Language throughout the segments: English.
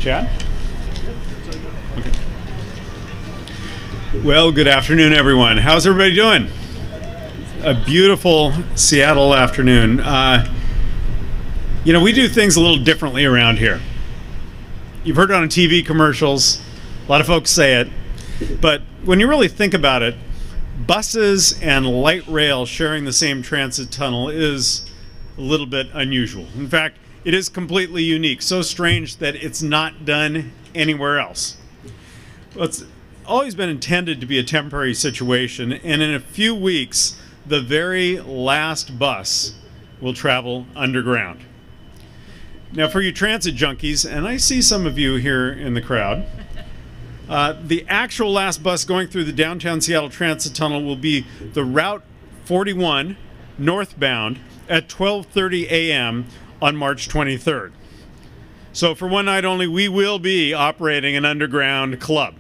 Chad? Okay. Well, good afternoon, everyone. How's everybody doing? A beautiful Seattle afternoon. You know, we do things a little differently around here. You've heard it on TV commercials. A lot of folks say it. But when you really think about it, buses and light rail sharing the same transit tunnel is a little bit unusual. In fact, it is completely unique, so strange that it's not done anywhere else. Well, it's always been intended to be a temporary situation, and in a few weeks, the very last bus will travel underground. Now, for you transit junkies, and I see some of you here in the crowd, the actual last bus going through the downtown Seattle Transit Tunnel will be the Route 41 northbound at 12:30 a.m. on March 23rd. So for one night only, we will be operating an underground club.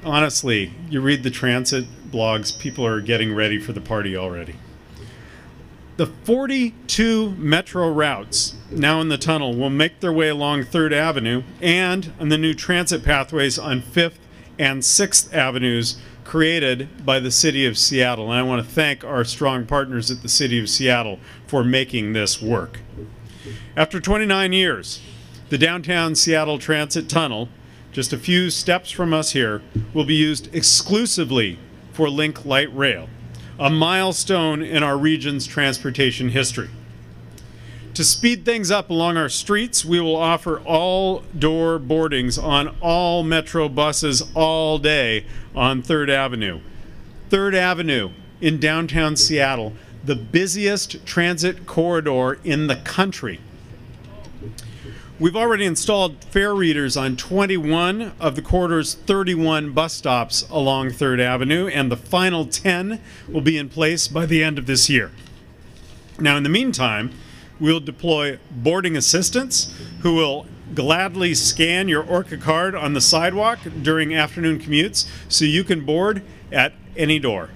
Honestly, you read the transit blogs, people are getting ready for the party already. The 42 metro routes now in the tunnel will make their way along 3rd Avenue and on the new transit pathways on 5th and 6th Avenues created by the City of Seattle. And I want to thank our strong partners at the City of Seattle for making this work. After 29 years, the downtown Seattle Transit Tunnel, just a few steps from us here, will be used exclusively for Link Light Rail, a milestone in our region's transportation history. To speed things up along our streets, we will offer all-door boardings on all Metro buses all day on 3rd Avenue. 3rd Avenue in downtown Seattle, the busiest transit corridor in the country. We've already installed fare readers on 21 of the corridor's 31 bus stops along 3rd Avenue, and the final 10 will be in place by the end of this year. Now, in the meantime, we'll deploy boarding assistants who will gladly scan your Orca card on the sidewalk during afternoon commutes so you can board at any door.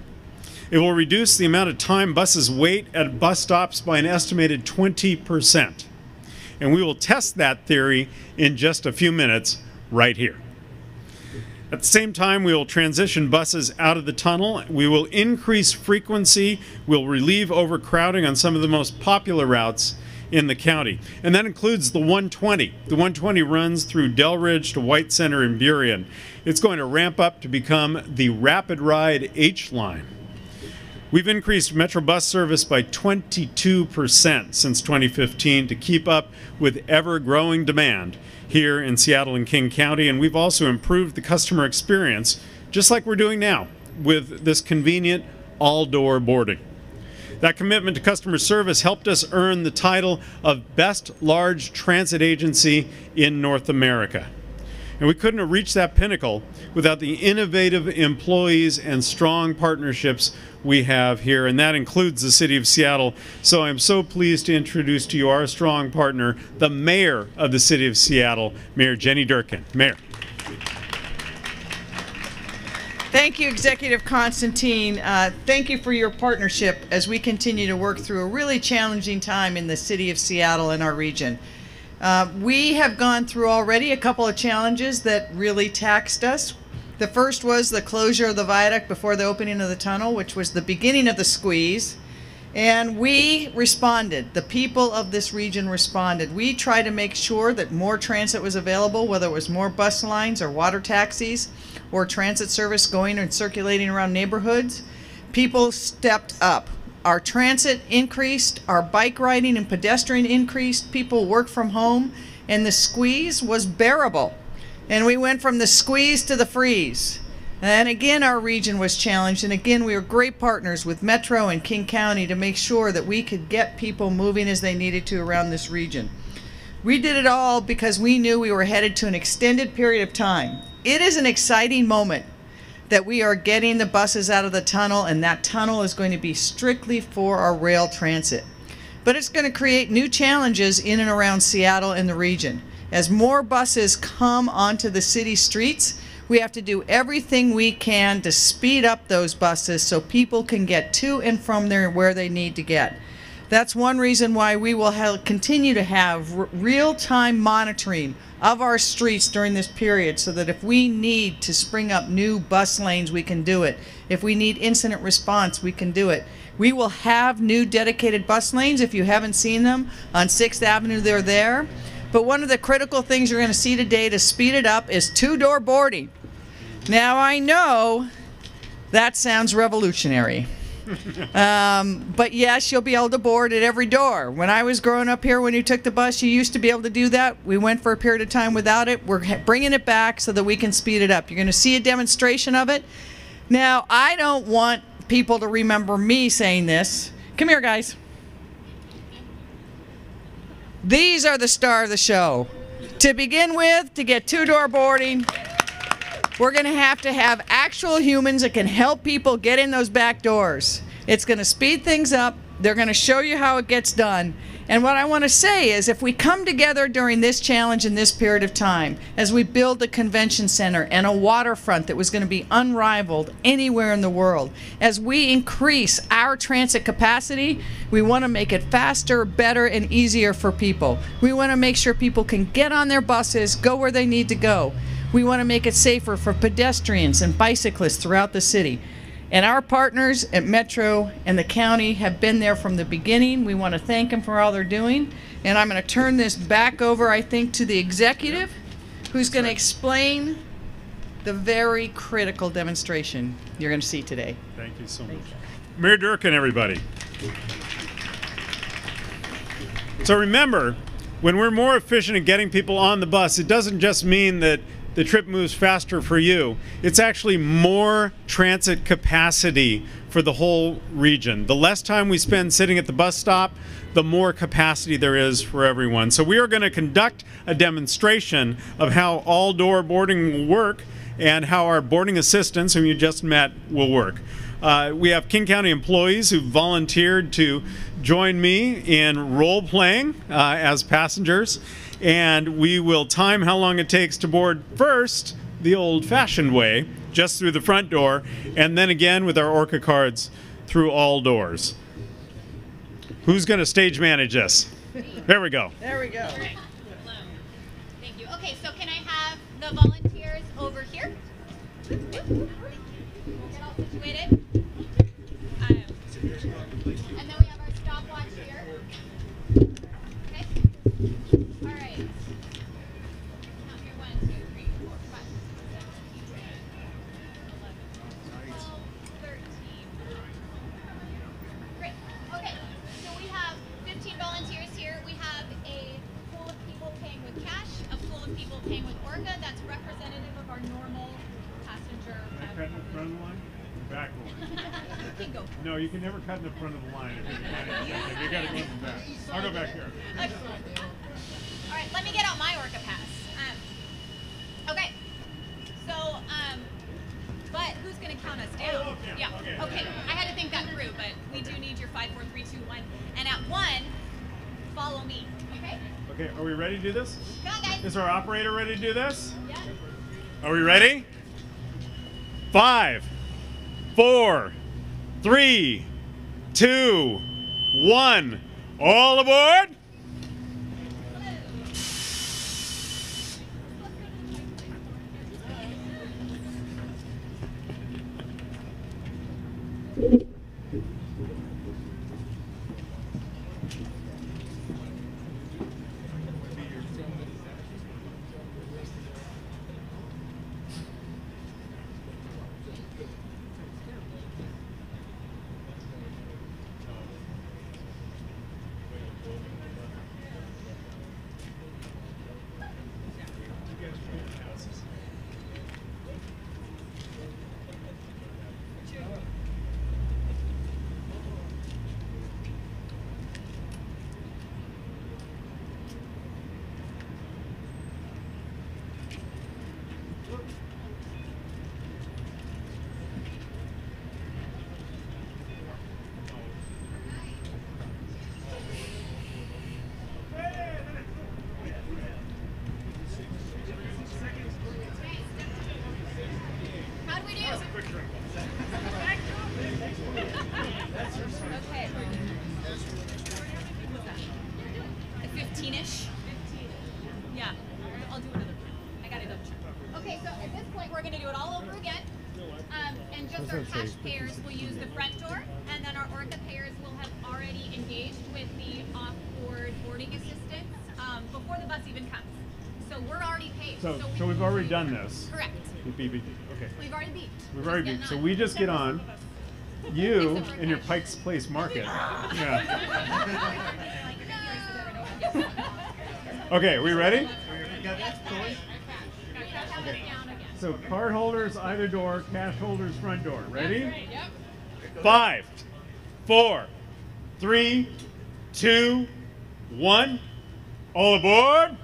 It will reduce the amount of time buses wait at bus stops by an estimated 20%. And we will test that theory in just a few minutes right here. At the same time, we will transition buses out of the tunnel. We will increase frequency. We'll relieve overcrowding on some of the most popular routes in the county. And that includes the 120. The 120 runs through Delridge to White Center and Burien. It's going to ramp up to become the Rapid Ride H line. We've increased Metro bus service by 22% since 2015 to keep up with ever-growing demand here in Seattle and King County, and we've also improved the customer experience, just like we're doing now with this convenient all-door boarding. That commitment to customer service helped us earn the title of Best Large Transit Agency in North America. And we couldn't have reached that pinnacle without the innovative employees and strong partnerships we have here, and that includes the City of Seattle. So I'm so pleased to introduce to you our strong partner, the Mayor of the City of Seattle, Mayor Jenny Durkan. Mayor. Thank you, Executive Constantine. Thank you for your partnership as we continue to work through a really challenging time in the City of Seattle and our region. We have gone through already a couple of challenges that really taxed us. The first was the closure of the viaduct before the opening of the tunnel, which was the beginning of the squeeze. And we responded. The people of this region responded. We tried to make sure that more transit was available, whether it was more bus lines or water taxis or transit service going and circulating around neighborhoods. People stepped up. Our transit increased, our bike riding and pedestrian increased, people worked from home, and the squeeze was bearable. And we went from the squeeze to the freeze. And again, our region was challenged, and again, we were great partners with Metro and King County to make sure that we could get people moving as they needed to around this region. We did it all because we knew we were headed to an extended period of time. It is an exciting moment that we are getting the buses out of the tunnel, and that tunnel is going to be strictly for our rail transit. But it's going to create new challenges in and around Seattle and the region. As more buses come onto the city streets, we have to do everything we can to speed up those buses so people can get to and from there where they need to get. That's one reason why we will continue to have real-time monitoring of our streets during this period, so that if we need to spring up new bus lanes, we can do it. If we need incident response, we can do it. We will have new dedicated bus lanes. If you haven't seen them, on 6th Avenue, they're there. But one of the critical things you're going to see today to speed it up is two-door boarding. Now, I know that sounds revolutionary. But yes, you'll be able to board at every door. When I was growing up here, when you took the bus, you used to be able to do that. We went for a period of time without it. We're bringing it back so that we can speed it up. You're going to see a demonstration of it. Now, I don't want people to remember me saying this. Come here, guys. These are the star of the show. To begin with, to get two-door boarding, we're going to have actual humans that can help people get in those back doors. It's going to speed things up. They're going to show you how it gets done. And what I want to say is, if we come together during this challenge in this period of time, as we build a convention center and a waterfront that was going to be unrivaled anywhere in the world, as we increase our transit capacity, we want to make it faster, better, and easier for people. We want to make sure people can get on their buses, go where they need to go. We want to make it safer for pedestrians and bicyclists throughout the city. And our partners at Metro and the county have been there from the beginning. We want to thank them for all they're doing. And I'm going to turn this back over, I think, to the executive, who's going to explain the very critical demonstration you're going to see today. Thank you so much. Mayor Durkan, everybody. So remember, when we're more efficient at getting people on the bus, it doesn't just mean that the trip moves faster for you. It's actually more transit capacity for the whole region. The less time we spend sitting at the bus stop, the more capacity there is for everyone. So we are going to conduct a demonstration of how all-door boarding will work and how our boarding assistants, whom you just met, will work. We have King County employees who volunteered to join me in role-playing as passengers. And we will time how long it takes to board first, the old-fashioned way, just through the front door, and then again with our Orca cards through all doors. Who's going to stage manage this? There we go. There we go. Thank you. Okay, so can I have the volunteers over here? We'll get all situated. And then we have our stopwatch here. Okay. All right. Count here. 1, 2, 3, 4, 5, 6, 7, 8, 11, 12, 13. Great. Okay. So we have 15 volunteers here. We have a pool of people paying with cash, a pool of people paying with Orca. That's representative of our normal passenger. Can I cut in the front of the line? Back one. You can go. No, you can never cut in the front of the line if you got to go in the back. I'll go back here. Okay. All right, let me get out my Orca pass. Okay. So, but who's going to count us down? Oh, okay. Yeah. Okay. I had to think that through, but we do need your 5, 4, 3, 2, 1. And at 1, follow me. Okay? Okay, are we ready to do this? Come on, guys. Is our operator ready to do this? Yeah. Are we ready? 5, 4, 3, 2, 1. All aboard! So we've already done this. Correct. Beep, beep, beep. Okay. We've already beeped. We've already beeped. So we just get on. You in your Pike's Place Market. Yeah. Okay, we ready? Okay. So card holders either door, cash holders front door. Ready? Yep. 5, 4, 3, 2, 1. All aboard!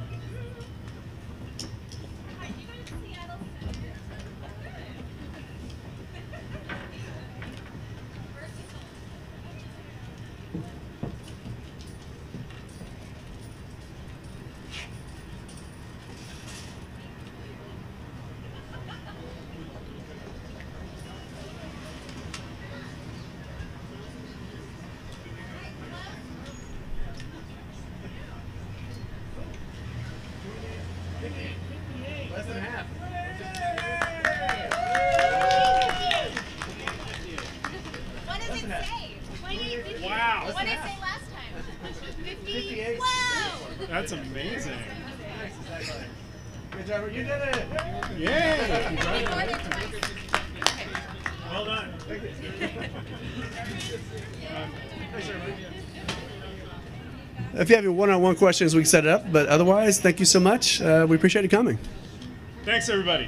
Less than half. What does it say? Wow. What did it say last time? 58. Wow. That's amazing. Good job. You did it. Yay! More than twice. Well done. Thank you. Thanks, everybody. If you have any one-on-one questions, we can set it up. But otherwise, thank you so much. We appreciate you coming. Thanks, everybody.